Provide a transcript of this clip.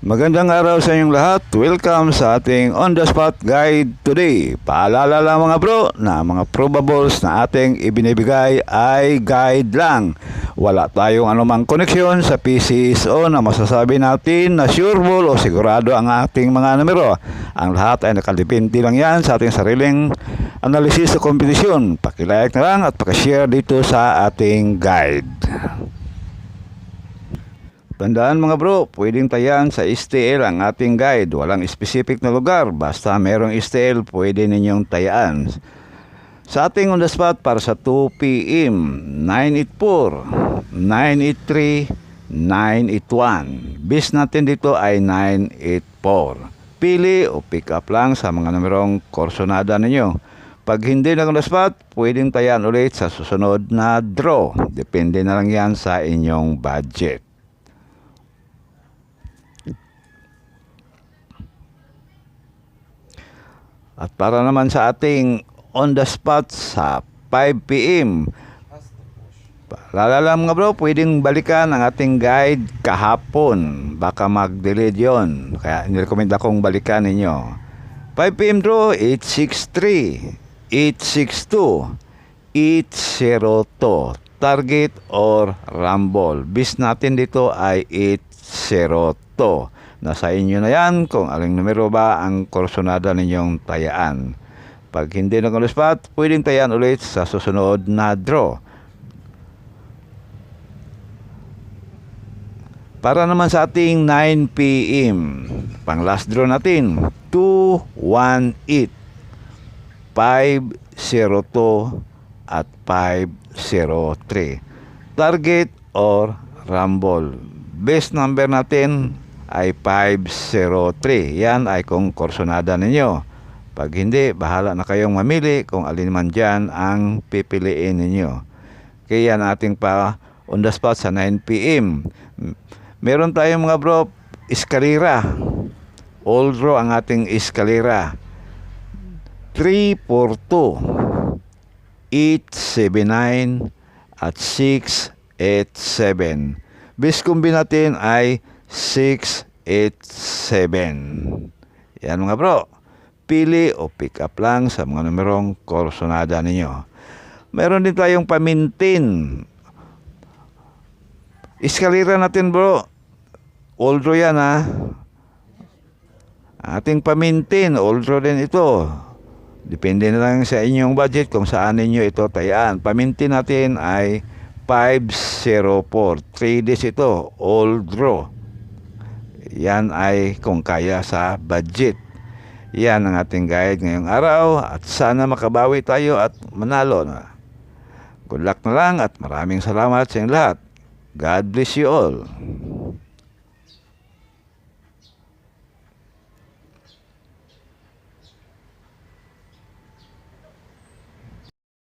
Magandang araw sa inyong lahat. Welcome sa ating On The Spot Guide today. Paalala lang mga bro na mga probables na ating ibinibigay ay guide lang. Wala tayong anumang koneksyon sa PCSO na masasabi natin na sureball o sigurado ang ating mga numero. Ang lahat ay nakadepende lang yan sa ating sariling analysis sa kompetisyon. Pakilike na lang at pakishare dito sa ating guide. Tandaan mga bro, pwedeng tayan sa STL ang ating guide. Walang specific na lugar. Basta merong STL, pwede ninyong tayaan. Sa ating on the spot para sa 2 PM, 984, 983, 981. Bis natin dito ay 984. Pili o pick up lang sa mga numerong korsonada ninyo. Pag hindi na on the spot, pwedeng tayan ulit sa susunod na draw. Depende na lang yan sa inyong budget. At para naman sa ating on the spot sa 5 PM, paalala mga bro, pwedeng balikan ang ating guide kahapon. Baka mag-delete yun. Kaya nirekomenda kong balikan ninyo. 5 PM draw, 863, 862, 802. Target or rumble. Bis natin dito ay 802. Nasa inyo na yan kung aling numero ba ang korsonada ninyong tayaan. Pag hindi na on the spot, pwedeng tayaan ulit sa susunod na draw. Para naman sa ating 9 PM, pang last draw natin, 218, 502 at 503. Target or rumble. Best number natin ay 503. Yan ay kung korsonada ninyo. Pag hindi, bahala na kayong mamili kung alin man dyan ang pipiliin ninyo. Kaya yan ating pa on the spot sa 9 PM. Meron tayong mga bro, eskalera. All draw ang ating eskalera. 342, 879 at 687. Best combi natin ay 687. Yan mga bro. Pili o pick up lang sa mga numerong korsonada ninyo. Meron din tayong pamintin. Eskalera natin bro. All draw yan ha. Ating pamintin. All draw din ito. Depende na lang sa inyong budget kung saan ninyo ito tayaan. Pamintin natin ay 504. 3 days ito. All draw. Yan ay kung kaya sa budget. Yan ang ating guide ngayong araw at sana makabawi tayo at manalo na. Good luck na lang at maraming salamat sa inyong lahat. God bless you all.